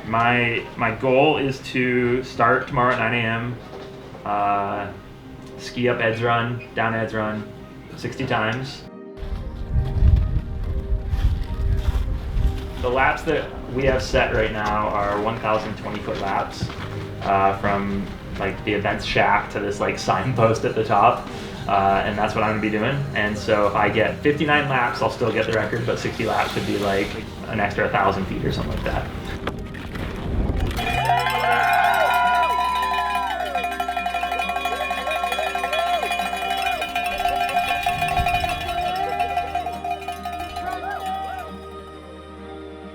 My goal is to start tomorrow at 9 a.m. Ski up Ed's Run, down Ed's Run, 60 times. The laps that we have set right now are 1,020-foot laps from like the events shack to this like signpost at the top, and that's what I'm gonna be doing. And so if I get 59 laps, I'll still get the record, but 60 laps would be like an extra 1,000 feet or something like that.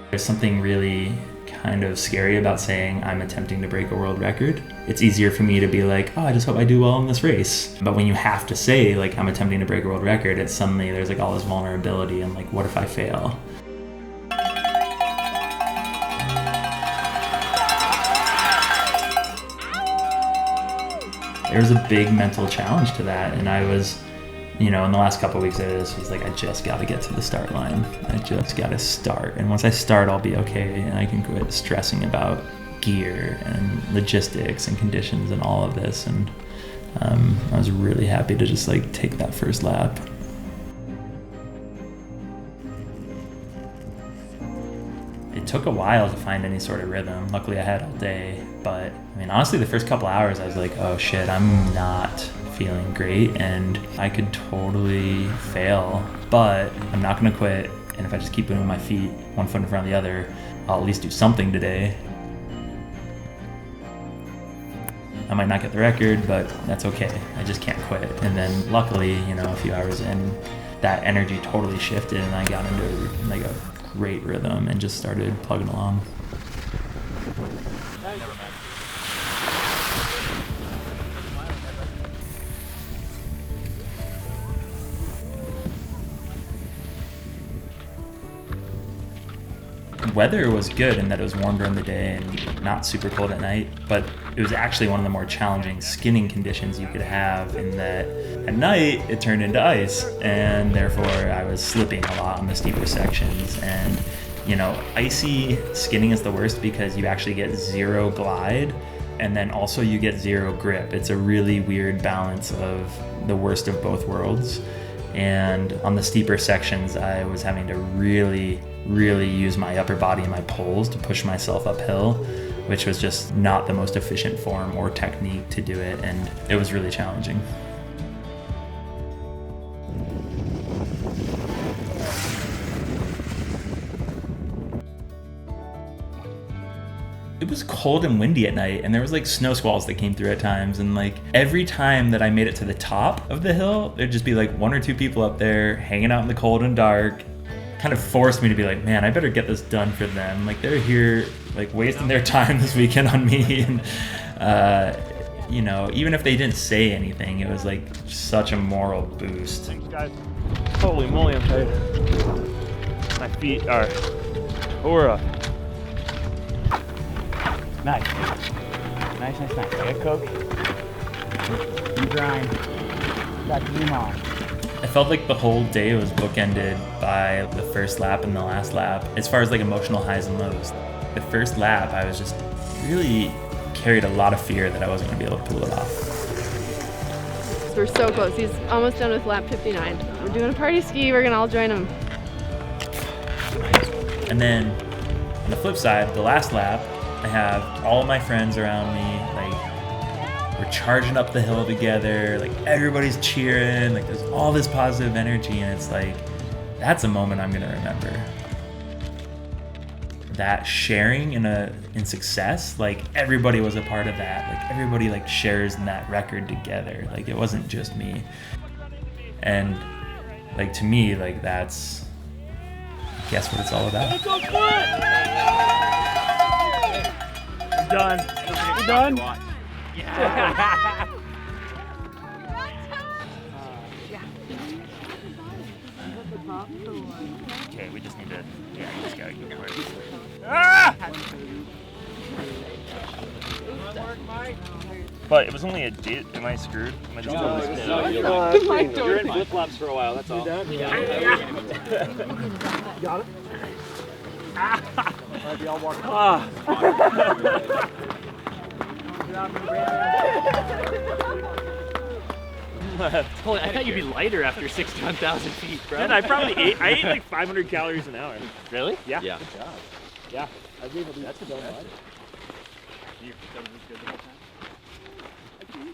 There's something really kind of scary about saying I'm attempting to break a world record. It's easier for me to be like, oh, I just hope I do well in this race. But when you have to say like I'm attempting to break a world record, it's suddenly there's like all this vulnerability and like, what if I fail? There was a big mental challenge to that, and I was, in the last couple of weeks of this, was like, I just got to get to the start line. I just got to start. And once I start, I'll be okay. And I can quit stressing about gear and logistics and conditions and all of this. And I was really happy to just like take that first lap. It took a while to find any sort of rhythm. Luckily I had all day, but honestly the first couple hours I was like, oh shit, I'm not feeling great and I could totally fail, but I'm not gonna quit. And if I just keep moving my feet one foot in front of the other, I'll at least do something today. I might not get the record, but that's okay. I just can't quit. And then luckily, a few hours in, that energy totally shifted and I got into like a great rhythm and just started plugging along. Weather was good in that it was warm during the day and not super cold at night, but it was actually one of the more challenging skinning conditions you could have in that at night it turned into ice and therefore I was slipping a lot on the steeper sections. And icy skinning is the worst because you actually get zero glide and then also you get zero grip. It's a really weird balance of the worst of both worlds. And on the steeper sections, I was having to really use my upper body and my poles to push myself uphill, which was just not the most efficient form or technique to do it, and it was really challenging. It was cold and windy at night, and there was like snow squalls that came through at times, and like every time that I made it to the top of the hill, there'd just be like one or two people up there hanging out in the cold and dark. Kind of forced me to be like, man, I better get this done for them. Like they're here like wasting their time this weekend on me. And even if they didn't say anything, it was like such a moral boost. Thanks guys. Holy moly, I'm tired. My feet are up. Nice. Nice. I got Coke. You grind. Got Dream on. I felt like the whole day was bookended by the first lap and the last lap, as far as like emotional highs and lows. The first lap, I was just really carried a lot of fear that I wasn't gonna be able to pull it off. We're so close. He's almost done with lap 59. We're doing a party ski. We're gonna all join him. And then on the flip side, the last lap, I have all of my friends around me, like we're charging up the hill together, like everybody's cheering, like there's all this positive energy, and it's like, that's a moment I'm gonna remember. That sharing in success, like everybody was a part of that, like everybody like shares in that record together, like it wasn't just me. And like to me, like that's, I guess what it's all about. Done. You done? Yeah. Okay, we just need to, we just gotta go for it. Ah! But it was only a date. Am I screwed? Am I just You're in flip flops for a while. That's all. Got it. Might be all walking. Ah. Holy, I thought you'd be lighter after 61,000 feet, bro. And I ate like 500 calories an hour. Really? Yeah. Yeah. Yeah. I was able to. That's impressive. much. You're good the whole time?